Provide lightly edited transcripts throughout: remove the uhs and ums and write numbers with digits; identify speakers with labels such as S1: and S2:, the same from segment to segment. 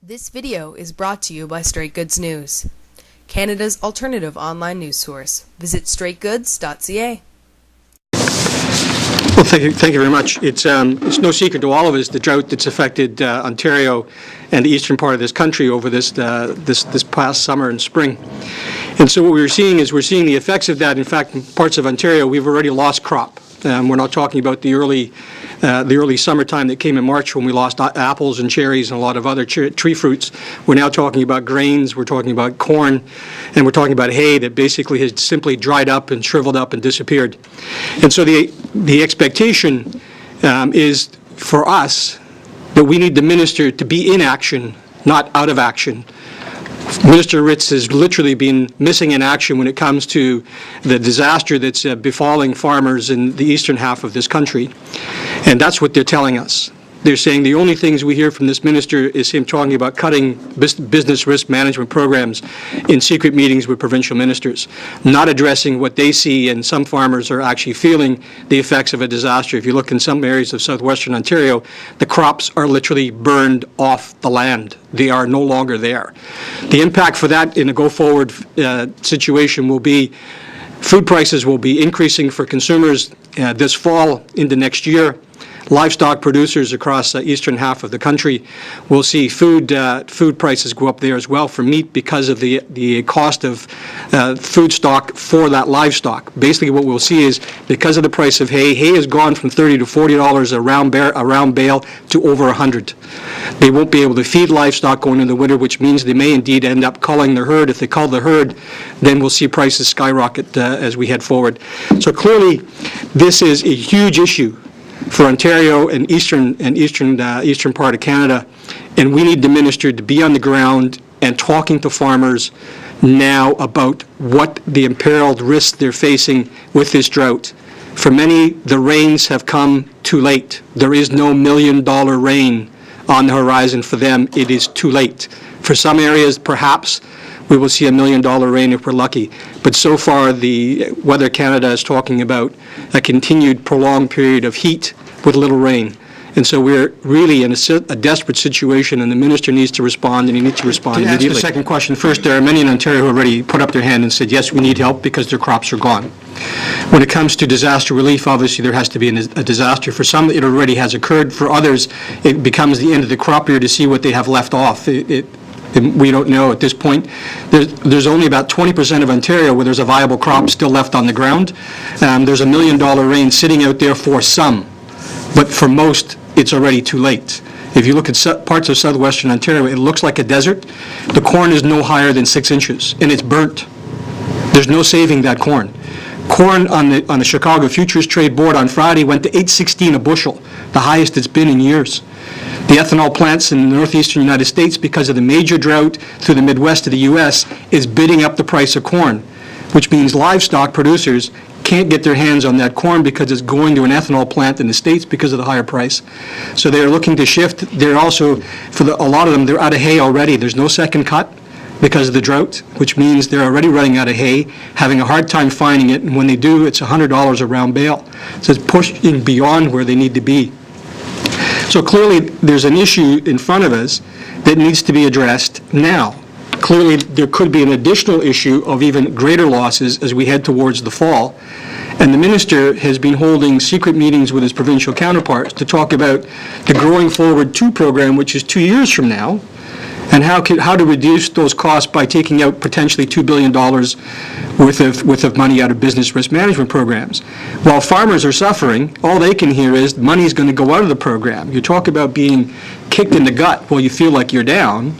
S1: This video is brought to you by Straight Goods News, Canada's alternative online news source. Visit straightgoods.ca.
S2: Well, thank you very much. It's no secret to all of us the drought that's affected Ontario and the eastern part of this country over this past summer and spring. And so what we're seeing the effects of that. In fact, in parts of Ontario, we've already lost crop. We're not talking about the early summertime that came in March when we lost apples and cherries and a lot of other tree fruits. We're now talking about grains, we're talking about corn, and we're talking about hay that basically has simply dried up and shriveled up and disappeared. And so the expectation is for us that we need the minister to be in action, not out of action. Minister Ritz has literally been missing in action when it comes to the disaster that's befalling farmers in the eastern half of this country. And that's what they're telling us. They're saying the only things we hear from this minister is him talking about cutting business risk management programs in secret meetings with provincial ministers, not addressing what they see, and some farmers are actually feeling the effects of a disaster. If you look in some areas of southwestern Ontario, the crops are literally burned off the land. They are no longer there. The impact for that in a go-forward situation will be food prices will be increasing for consumers this fall into next year. Livestock producers across the eastern half of the country will see food prices go up there as well for meat because of the cost of food stock for that livestock. Basically, what we'll see is because of the price of hay has gone from $30 to $40 a round bale to over $100. They won't be able to feed livestock going into the winter, which means they may indeed end up culling the herd. If they cull the herd, then we'll see prices skyrocket as we head forward. So clearly, this is a huge issue for Ontario and eastern part of Canada, and we need the minister to be on the ground and talking to farmers now about what the imperiled risks they're facing with this drought. For many, the rains have come too late. There is no $1 million rain on the horizon for them. It is too late. For some areas, perhaps we will see $1 million rain if we're lucky. But so far, the Weather Canada is talking about a continued prolonged period of heat with little rain. And so we're really in a desperate situation, and the minister needs to respond, and he needs to respond immediately. To answer the second question first, there are many in Ontario who already put up their hand and said, yes, we need help because their crops are gone. When it comes to disaster relief, obviously there has to be a disaster. For some, it already has occurred. For others, it becomes the end of the crop year to see what they have left off. We don't know at this point. There's only about 20% of Ontario where there's a viable crop still left on the ground. There's $1 million rain sitting out there for some, but for most, it's already too late. If you look at parts of southwestern Ontario, it looks like a desert. The corn is no higher than 6 inches, and it's burnt. There's no saving that corn. Corn on the Chicago Futures Trade Board on Friday went to $8.16 a bushel, the highest it's been in years. The ethanol plants in the northeastern United States, because of the major drought through the Midwest of the U.S., is bidding up the price of corn, which means livestock producers can't get their hands on that corn because it's going to an ethanol plant in the States because of the higher price. So they're looking to shift. They're also, a lot of them, they're out of hay already. There's no second cut because of the drought, which means they're already running out of hay, having a hard time finding it, and when they do, it's $100 a round bale. So it's pushing beyond where they need to be. So clearly, there's an issue in front of us that needs to be addressed now. Clearly, there could be an additional issue of even greater losses as we head towards the fall. And the minister has been holding secret meetings with his provincial counterparts to talk about the Growing Forward 2 program, which is 2 years from now, and how to reduce those costs by taking out potentially $2 billion worth of money out of business risk management programs. While farmers are suffering, all they can hear is money is going to go out of the program. You talk about being kicked in the gut while you feel like you're down.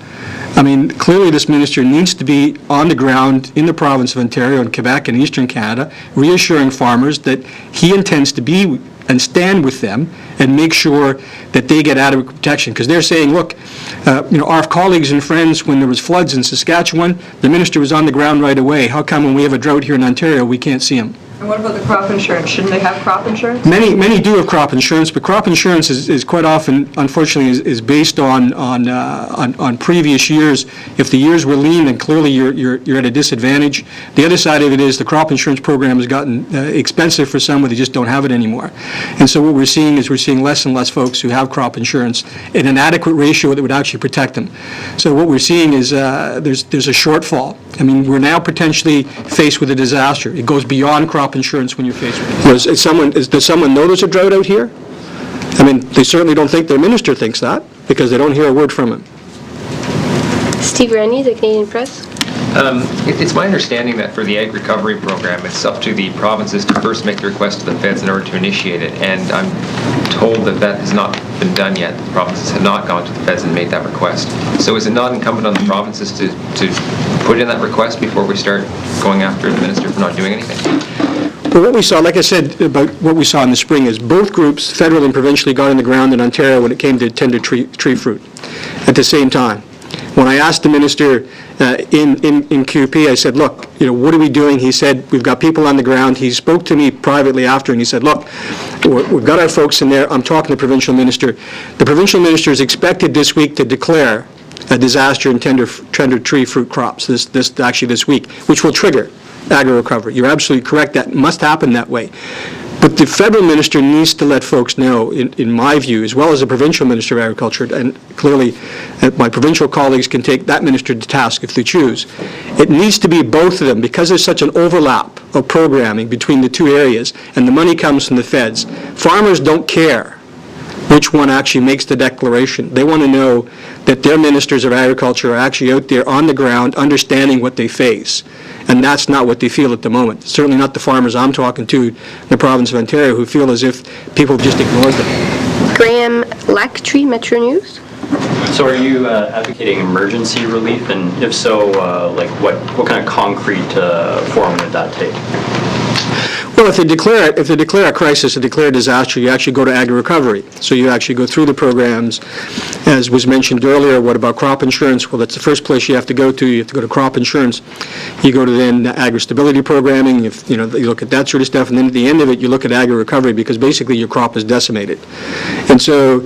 S2: I mean, clearly this minister needs to be on the ground in the province of Ontario and Quebec and eastern Canada, reassuring farmers that he intends to be and stand with them and make sure that they get adequate protection. Because they're saying, look, our colleagues and friends, when there was floods in Saskatchewan, the minister was on the ground right away. How come when we have a drought here in Ontario, we can't see him?
S3: And what about the crop insurance? Shouldn't they have crop insurance?
S2: Many do have crop insurance, but crop insurance is quite often, unfortunately, is based on previous years. If the years were lean, then clearly you're at a disadvantage. The other side of it is the crop insurance program has gotten expensive for some, where they just don't have it anymore. And so what we're seeing is less and less folks who have crop insurance in an adequate ratio that would actually protect them. So what we're seeing is there's a shortfall. I mean, we're now potentially faced with a disaster. It goes beyond crop insurance when you're faced with it. Does someone know there's a drought out here? I mean, they certainly don't think their minister thinks that, because they don't hear a word from him.
S4: Steve Rennie, the Canadian Press.
S5: It's my understanding that for the Ag Recovery Program, it's up to the provinces to first make the request to the feds in order to initiate it, and I'm told that has not been done yet. The provinces have not gone to the feds and made that request. So is it not incumbent on the provinces to put in that request before we start going after the minister for not doing anything?
S2: Well, what we saw, like I said, about what we saw in the spring is both groups, federal and provincially, got on the ground in Ontario when it came to tender tree fruit at the same time. When I asked the minister in QP, I said, look, what are we doing? He said, we've got people on the ground. He spoke to me privately after, and he said, look, we've got our folks in there. I'm talking to the provincial minister. The provincial minister is expected this week to declare a disaster in tender tree fruit crops this week, which will trigger agri-recovery. You're absolutely correct. That must happen that way. But the federal minister needs to let folks know, in my view, as well as the provincial minister of agriculture, and clearly my provincial colleagues can take that minister to task if they choose. It needs to be both of them, because there's such an overlap of programming between the two areas, and the money comes from the feds. Farmers don't care which one actually makes the declaration. They want to know that their ministers of agriculture are actually out there on the ground understanding what they face. And that's not what they feel at the moment. Certainly not the farmers I'm talking to in the province of Ontario, who feel as if people have just ignored them.
S4: Graham Lacktree, Metro News.
S6: So are you advocating emergency relief? And if so, like what kind of concrete form would that take?
S2: Well, if they declare a crisis, a declare a disaster, you actually go to agri-recovery. So you actually go through the programs. As was mentioned earlier, what about crop insurance? Well, that's the first place you have to go to. You have to go to crop insurance. You go to then agri-stability programming. You look at that sort of stuff, and then at the end of it, you look at agri-recovery, because basically your crop is decimated. And so,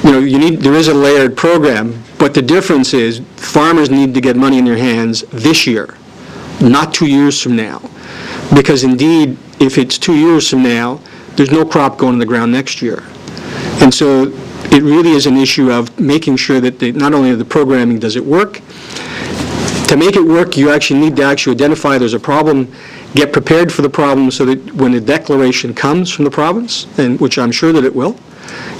S2: there is a layered program, but the difference is farmers need to get money in their hands this year, not 2 years from now. Because indeed, if it's 2 years from now, there's no crop going in the ground next year. And so it really is an issue of making sure that not only the programming does it work, to make it work, you actually need to identify there's a problem, get prepared for the problem so that when the declaration comes from the province, and which I'm sure that it will,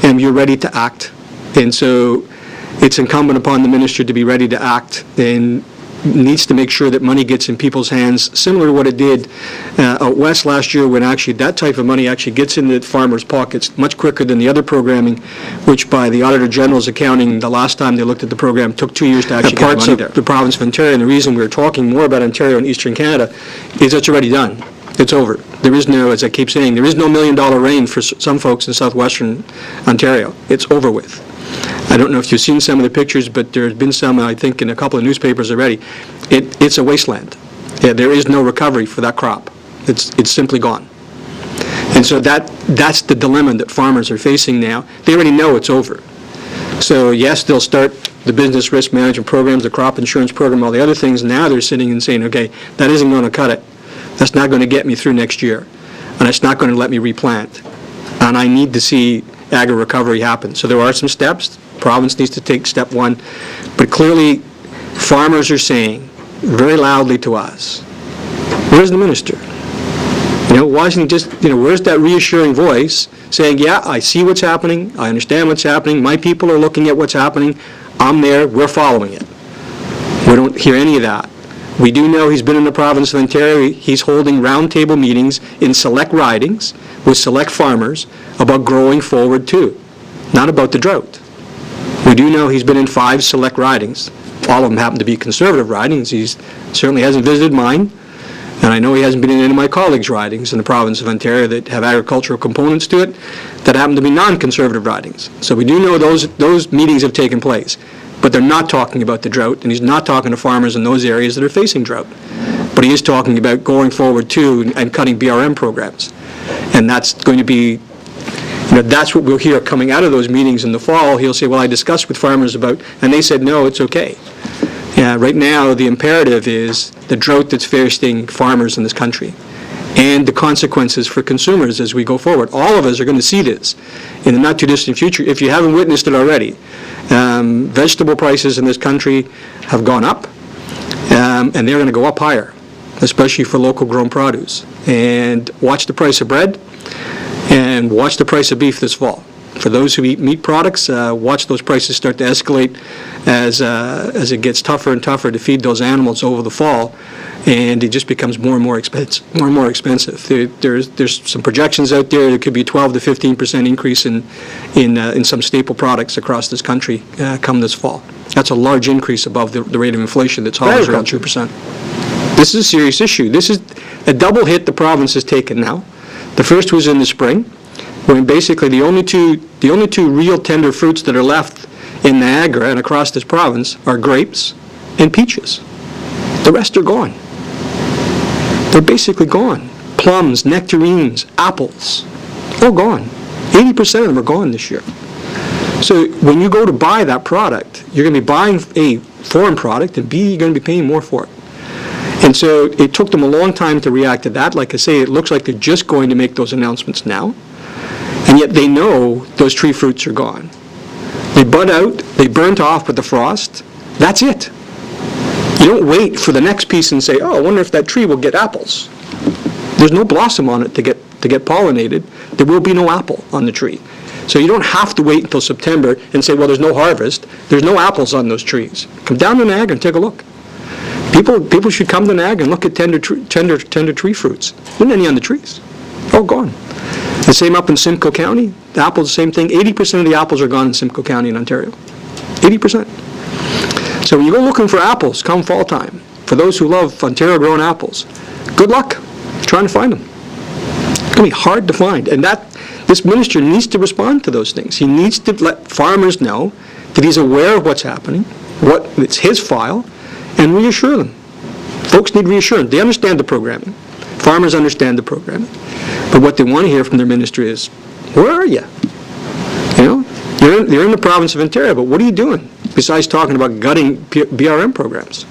S2: and you're ready to act. And so it's incumbent upon the minister to be ready to act and needs to make sure that money gets in people's hands, similar to what it did out west last year, when actually that type of money actually gets into farmers' pockets much quicker than the other programming, which by the Auditor General's accounting, the last time they looked at the program, took 2 years to actually get the money there. The province of Ontario, and the reason we're talking more about Ontario and Eastern Canada is it's already done. It's over. There is no, as I keep saying, there is no $1 million rain for some folks in southwestern Ontario. It's over with. I don't know if you've seen some of the pictures, but there's been some, I think, in a couple of newspapers already. It's a wasteland. There is no recovery for that crop. It's simply gone. And so that's the dilemma that farmers are facing now. They already know it's over. So yes, they'll start the business risk management programs, the crop insurance program, all the other things. Now they're sitting and saying, okay, that isn't going to cut it. That's not going to get me through next year. And it's not going to let me replant. And I need to see agri-recovery happen. So there are some steps. The province needs to take step one. But clearly, farmers are saying very loudly to us, where's the minister? Why isn't he just, where's that reassuring voice saying, yeah, I see what's happening, I understand what's happening, my people are looking at what's happening, I'm there, we're following it. We don't hear any of that. We do know he's been in the province of Ontario. He's holding roundtable meetings in select ridings with select farmers about growing forward too, not about the drought. We do know he's been in 5 select ridings. All of them happen to be conservative ridings. He certainly hasn't visited mine, and I know he hasn't been in any of my colleagues' ridings in the province of Ontario that have agricultural components to it that happen to be non-conservative ridings. So we do know those meetings have taken place. But they're not talking about the drought, and he's not talking to farmers in those areas that are facing drought. but he is talking about going forward too and cutting BRM programs. And that's going to be, that's what we'll hear coming out of those meetings in the fall. He'll say, well, I discussed with farmers about, and they said, no, it's okay. Yeah, right now, the imperative is the drought that's facing farmers in this country and the consequences for consumers as we go forward. All of us are going to see this in the not-too-distant future. If you haven't witnessed it already, vegetable prices in this country have gone up, and they're going to go up higher, especially for local-grown produce. And watch the price of bread, and watch the price of beef this fall. For those who eat meat products, watch those prices start to escalate as it gets tougher and tougher to feed those animals over the fall, and it just becomes more and more expensive. There's some projections out there. There could be a 12 to 15% increase in some staple products across this country come this fall. That's a large increase above the rate of inflation that's hovers around 2%. This is a serious issue. This is a double hit the province has taken now. The first was in the spring, when basically the only two real tender fruits that are left in Niagara and across this province are grapes and peaches. The rest are gone. They're basically gone. Plums, nectarines, apples, all gone. 80% of them are gone this year. So when you go to buy that product, you're going to be buying a foreign product, and B, you're going to be paying more for it. And so it took them a long time to react to that. Like I say, it looks like they're just going to make those announcements now. And yet they know those tree fruits are gone. They bud out, they burnt off with the frost. That's it. You don't wait for the next piece and say, oh, I wonder if that tree will get apples. There's no blossom on it to get pollinated. There will be no apple on the tree. So you don't have to wait until September and say, well, there's no harvest. There's no apples on those trees. Come down to Niagara and take a look. People should come to Niagara and look at tender tree fruits. There isn't any on the trees. All gone. The same up in Simcoe County. The apples, the same thing. 80% of the apples are gone in Simcoe County in Ontario. 80%. So when you go looking for apples come fall time, for those who love Ontario-grown apples, good luck trying to find them. It's going to be hard to find. And this minister needs to respond to those things. He needs to let farmers know that he's aware of what's happening, it's his file, and reassure them. Folks need reassurance. They understand the programming. Farmers understand the programming. But what they want to hear from their ministry is, where are you? You're in the province of Ontario, but what are you doing besides talking about gutting BRM programs?